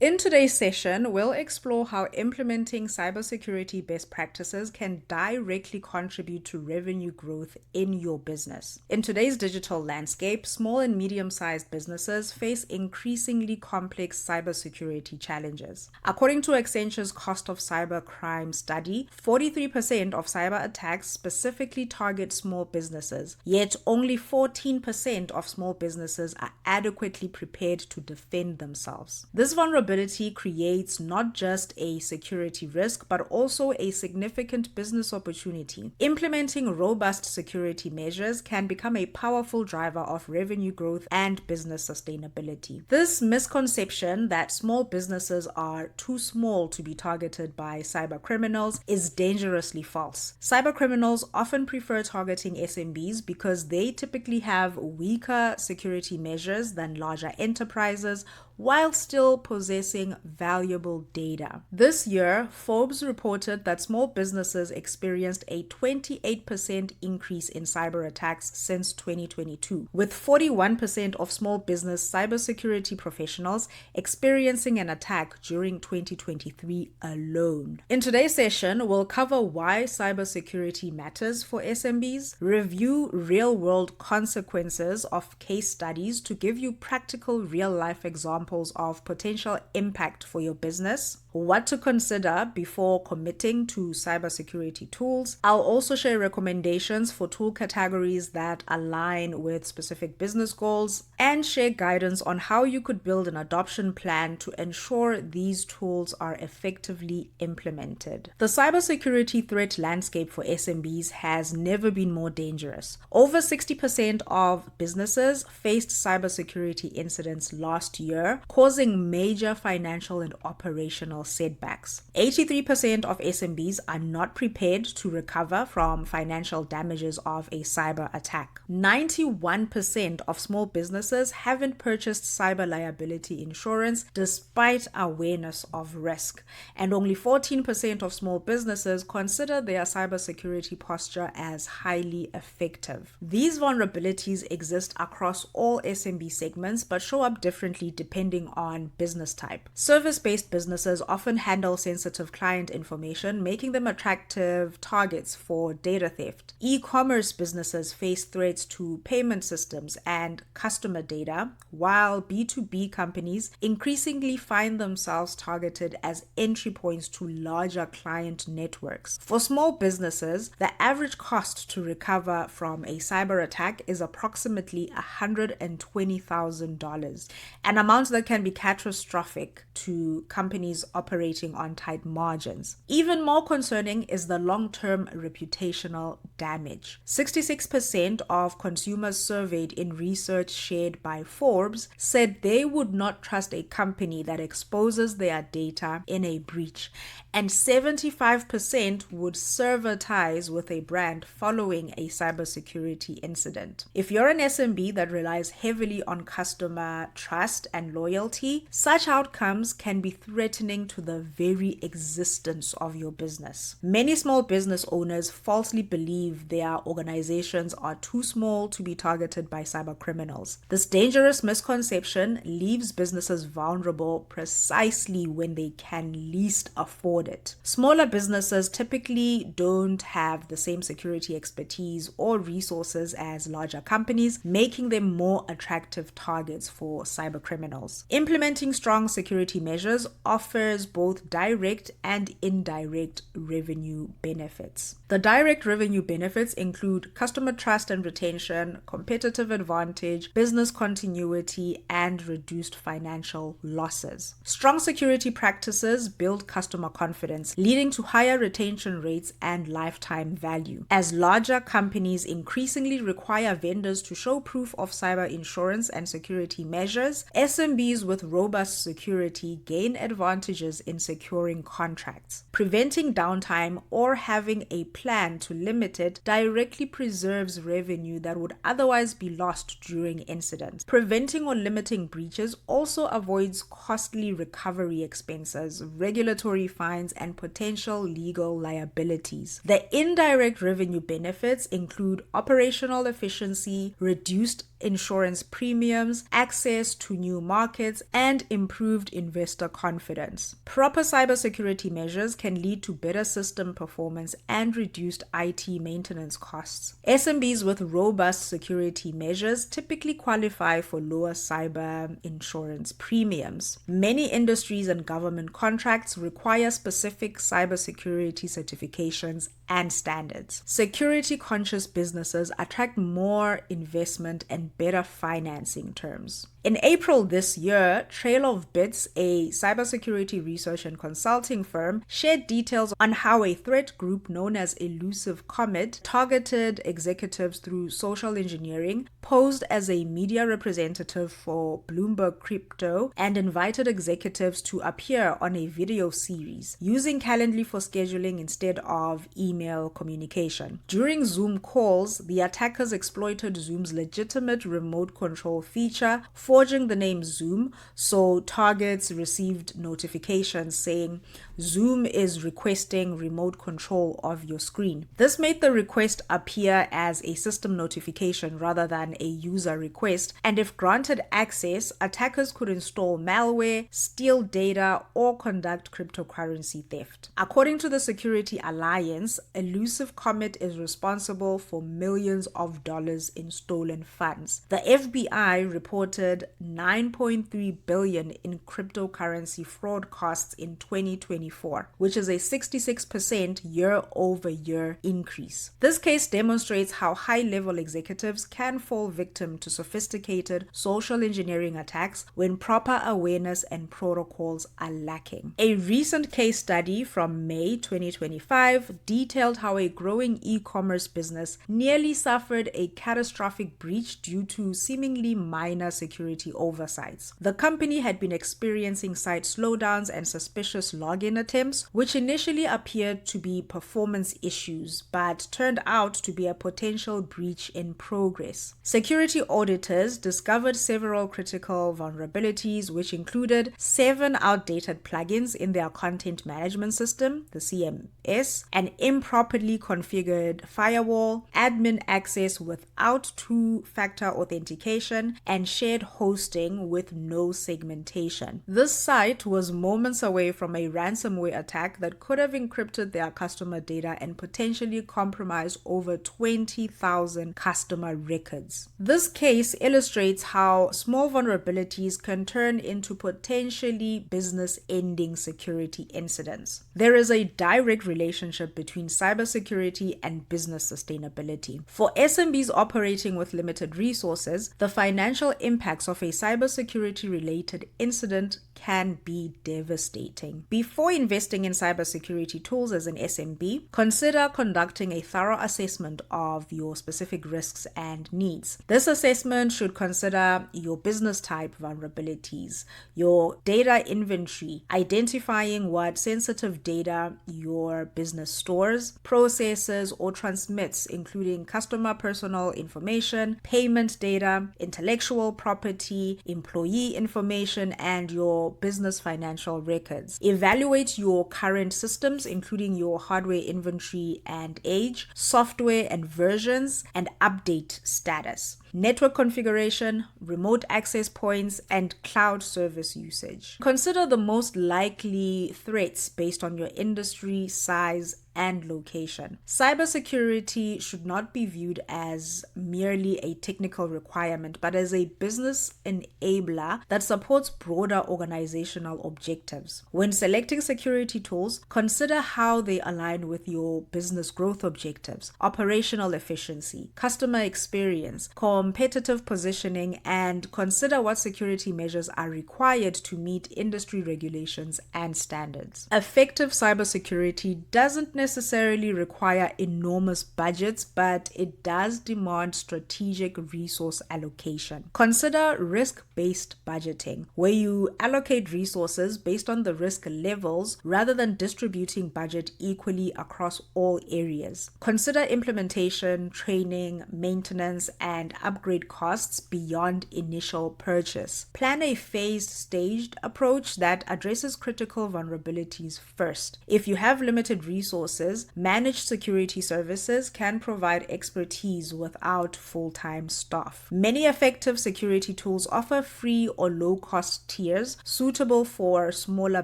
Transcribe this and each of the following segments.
In today's session, we'll explore how implementing cybersecurity best practices can directly contribute to revenue growth in your business. In today's digital landscape, small and medium-sized businesses face increasingly complex cybersecurity challenges. According to Accenture's Cost of Cybercrime study, 43% of cyber attacks specifically target small businesses, yet only 14% of small businesses are adequately prepared to defend themselves. This vulnerability creates not just a security risk, but also a significant business opportunity. Implementing robust security measures can become a powerful driver of revenue growth and business sustainability. This misconception that small businesses are too small to be targeted by cyber criminals is dangerously false. Cyber criminals often prefer targeting SMBs because they typically have weaker security measures than larger enterprises, while still possessing valuable data. This year, Forbes reported that small businesses experienced a 28% increase in cyber attacks since 2022, with 41% of small business cybersecurity professionals experiencing an attack during 2023 alone. In today's session, we'll cover why cybersecurity matters for SMBs, review real-world consequences of case studies to give you practical real-life examples of potential impact for your business, what to consider before committing to cybersecurity tools. I'll also share recommendations for tool categories that align with specific business goals and share guidance on how you could build an adoption plan to ensure these tools are effectively implemented. The cybersecurity threat landscape for SMBs has never been more dangerous. Over 60% of businesses faced cybersecurity incidents last year, causing major financial and operational setbacks. 83% of SMBs are not prepared to recover from financial damages of a cyber attack. 91% of small businesses haven't purchased cyber liability insurance despite awareness of risk, and only 14% of small businesses consider their cybersecurity posture as highly effective. These vulnerabilities exist across all SMB segments but show up differently depending on business type. Service-based businesses often handle sensitive client information, making them attractive targets for data theft. E-commerce businesses face threats to payment systems and customer data, while B2B companies increasingly find themselves targeted as entry points to larger client networks. For small businesses, the average cost to recover from a cyber attack is approximately $120,000, an amount that can be catastrophic to companies operating on tight margins. Even more concerning is the long-term reputational damage. 66% of consumers surveyed in research shared by Forbes said they would not trust a company that exposes their data in a breach, and 75% would sever ties with a brand following a cybersecurity incident. If you're an SMB that relies heavily on customer trust and loyalty, such outcomes can be threatening to the very existence of your business. Many small business owners falsely believe their organizations are too small to be targeted by cyber criminals. This dangerous misconception leaves businesses vulnerable precisely when they can least afford it. Smaller businesses typically don't have the same security expertise or resources as larger companies, making them more attractive targets for cyber criminals. Implementing strong security measures offers both direct and indirect revenue benefits. The direct revenue benefits include customer trust and retention, competitive advantage, business continuity, and reduced financial losses. Strong security practices build customer confidence, leading to higher retention rates and lifetime value. As larger companies increasingly require vendors to show proof of cyber insurance and security measures, SMBs with robust security gain advantages in securing contracts. Preventing downtime or having a plan to limit it directly preserves revenue that would otherwise be lost during incidents. Preventing or limiting breaches also avoids costly recovery expenses, regulatory fines, and potential legal liabilities. The indirect revenue benefits include operational efficiency, reduced insurance premiums, access to new markets, and improved investor confidence. Proper cybersecurity measures can lead to better system performance and reduced IT maintenance costs. SMBs with robust security measures typically qualify for lower cyber insurance premiums. Many industries and government contracts require specific cybersecurity certifications and standards. Security-conscious businesses attract more investment and better financing terms. In April this year, Trail of Bits, a cybersecurity research and consulting firm, shared details on how a threat group known as Elusive Comet targeted executives through social engineering, posed as a media representative for Bloomberg Crypto, and invited executives to appear on a video series, using Calendly for scheduling instead of email communication. During Zoom calls, the attackers exploited Zoom's legitimate remote control feature, forging the name Zoom, so targets received notifications saying Zoom is requesting remote control of your screen. This made the request appear as a system notification rather than a user request, and if granted access, attackers could install malware, steal data, or conduct cryptocurrency theft. According to the Security Alliance, Elusive Comet is responsible for millions of dollars in stolen funds. The FBI reported $9.3 billion in cryptocurrency fraud costs in 2024, which is a 66% year-over-year increase. This case demonstrates how high-level executives can fall victim to sophisticated social engineering attacks when proper awareness and protocols are lacking. A recent case study from May 2025 detailed how a growing e-commerce business nearly suffered a catastrophic breach due to seemingly minor security oversights. The company had been experiencing site slowdowns and suspicious login attempts, which initially appeared to be performance issues, but turned out to be a potential breach in progress. Security auditors discovered several critical vulnerabilities, which included 7 outdated plugins in their content management system, the CMS, an improperly configured firewall, admin access without two-factor authentication, and shared hosting with no segmentation. This site was moments away from a ransomware attack that could have encrypted their customer data and potentially compromised over 20,000 customer records. This case illustrates how small vulnerabilities can turn into potentially business-ending security incidents. There is a direct relationship between cybersecurity and business sustainability. For SMBs operating with limited resources, the financial impacts of a cybersecurity-related incident can be devastating. Before investing in cybersecurity tools as an SMB, consider conducting a thorough assessment of your specific risks and needs. This assessment should consider your business type vulnerabilities, your data inventory, identifying what sensitive data your business stores, processes, or transmits, including customer personal information, payment data, intellectual property, employee information, and your business financial records. Evaluate your current systems, including your hardware inventory and age, software and versions, and update status, network configuration, remote access points, and cloud service usage. Consider the most likely threats based on your industry, size, and location. Cybersecurity should not be viewed as merely a technical requirement, but as a business enabler that supports broader organizational objectives. When selecting security tools, consider how they align with your business growth objectives, operational efficiency, customer experience, competitive positioning, and consider what security measures are required to meet industry regulations and standards. Effective cybersecurity doesn't necessarily require enormous budgets, but it does demand strategic resource allocation. Consider risk-based budgeting, where you allocate resources based on the risk levels rather than distributing budget equally across all areas. Consider implementation, training, maintenance, and upgrade costs beyond initial purchase. Plan a phased, staged approach that addresses critical vulnerabilities first. If you have limited resources, managed security services can provide expertise without full-time staff. Many effective security tools offer free or low-cost tiers suitable for smaller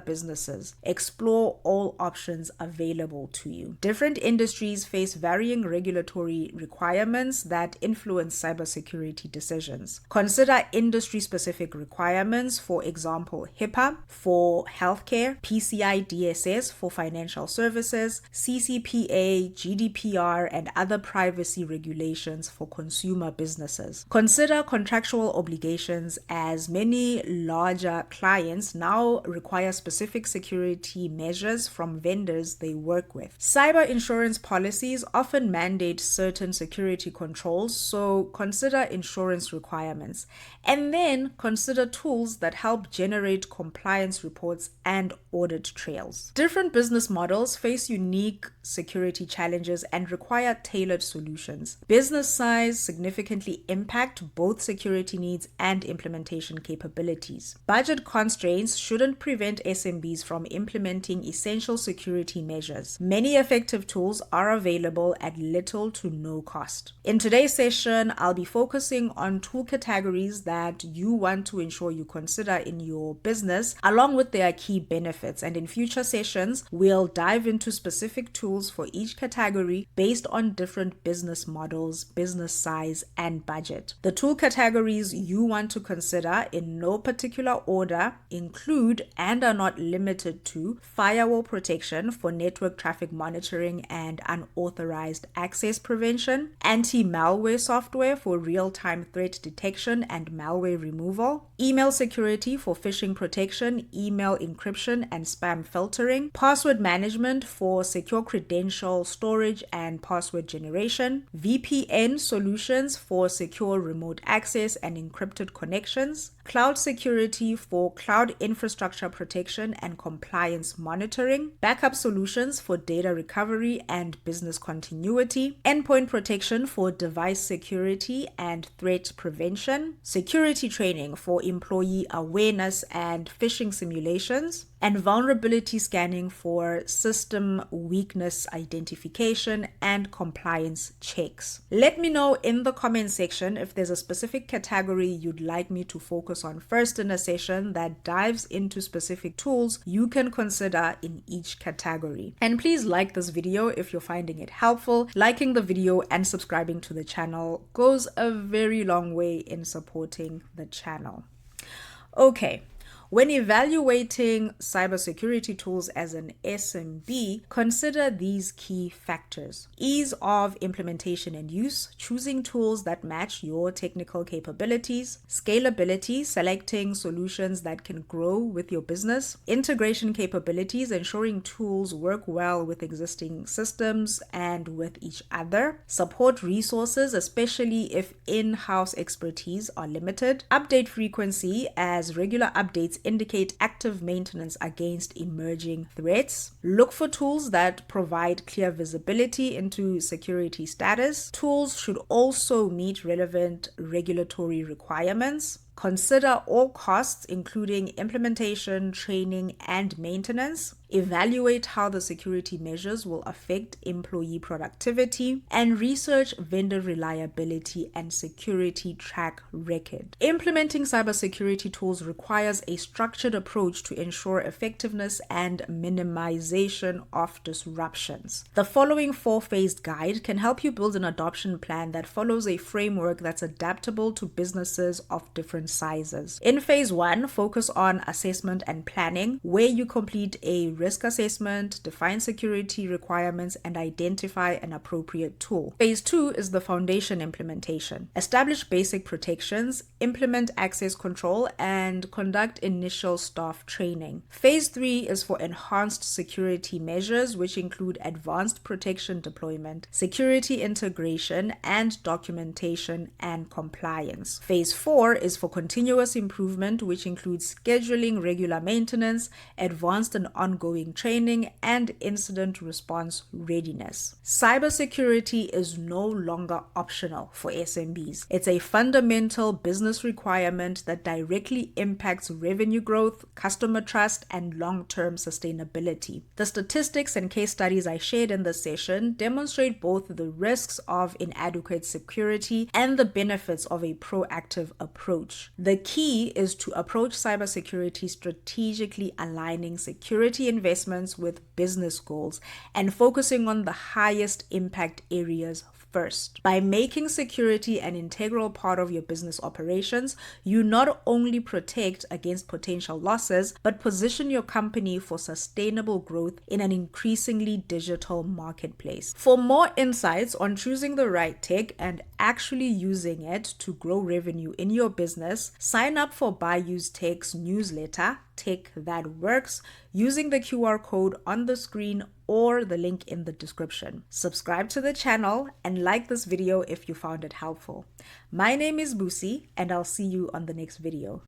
businesses. Explore all options available to you. Different industries face varying regulatory requirements that influence cybersecurity decisions. Consider industry-specific requirements, for example, HIPAA for healthcare, PCI DSS for financial services, CCPA, GDPR, and other privacy regulations for consumer businesses. Consider contractual obligations, as many larger clients now require specific security measures from vendors they work with. Cyber insurance policies often mandate certain security controls, so consider insurance requirements. And then consider tools that help generate compliance reports and audit trails. Different business models face unique security challenges and require tailored solutions. Business size significantly impact both security needs and implementation capabilities. Budget constraints shouldn't prevent SMBs from implementing essential security measures. Many effective tools are available at little to no cost. In today's session, I'll be focusing on tool categories that you want to ensure you consider in your business, along with their key benefits. And in future sessions, we'll dive into specific tools for each category based on different business models, business size, and budget. The tool categories you want to consider in no particular order include and are not limited to firewall protection for network traffic monitoring and unauthorized access prevention, anti-malware software for real-time threat detection and malware removal, email security for phishing protection, email encryption and spam filtering, password management for secure credential storage and password generation, VPN solutions for secure remote access and encrypted connections, cloud security for cloud infrastructure protection and compliance monitoring, backup solutions for data recovery and business continuity, endpoint protection for device security and threat prevention, security training for employee awareness and phishing simulations, and vulnerability scanning for system weakness identification and compliance checks. Let me know in the comment section if there's a specific category you'd like me to focus on first in a session that dives into specific tools you can consider in each category. And please like this video if you're finding it helpful. Liking the video and subscribing to the channel goes a very long way in supporting the channel. Okay. When evaluating cybersecurity tools as an SMB, consider these key factors: ease of implementation and use, choosing tools that match your technical capabilities; scalability, selecting solutions that can grow with your business; integration capabilities, ensuring tools work well with existing systems and with each other; support resources, especially if in-house expertise are limited; update frequency, as regular updates indicate active maintenance against emerging threats; look for tools that provide clear visibility into security status. Tools should also meet relevant regulatory requirements. Consider all costs, including implementation, training, and maintenance. Evaluate how the security measures will affect employee productivity, and research vendor reliability and security track record. Implementing cybersecurity tools requires a structured approach to ensure effectiveness and minimization of disruptions. The following 4-phased guide can help you build an adoption plan that follows a framework that's adaptable to businesses of different different sizes. In phase 1, focus on assessment and planning, where you complete a risk assessment, define security requirements, and identify an appropriate tool. Phase 2 is the foundation implementation. Establish basic protections, implement access control, and conduct initial staff training. Phase 3 is for enhanced security measures, which include advanced protection deployment, security integration, and documentation and compliance. Phase 4 is for continuous improvement, which includes scheduling regular maintenance, advanced and ongoing training, and incident response readiness. Cybersecurity is no longer optional for SMBs. It's a fundamental business requirement that directly impacts revenue growth, customer trust, and long-term sustainability. The statistics and case studies I shared in this session demonstrate both the risks of inadequate security and the benefits of a proactive approach. The key is to approach cybersecurity strategically, aligning security investments with business goals and focusing on the highest impact areas first. By making security an integral part of your business operations, you not only protect against potential losses, but position your company for sustainable growth in an increasingly digital marketplace. For more insights on choosing the right tech and actually using it to grow revenue in your business, sign up for Buy Use Tech's newsletter, Tech That Works, using the QR code on the screen or the link in the description. Subscribe to the channel and like this video if you found it helpful. My name is Busi, and I'll see you on the next video.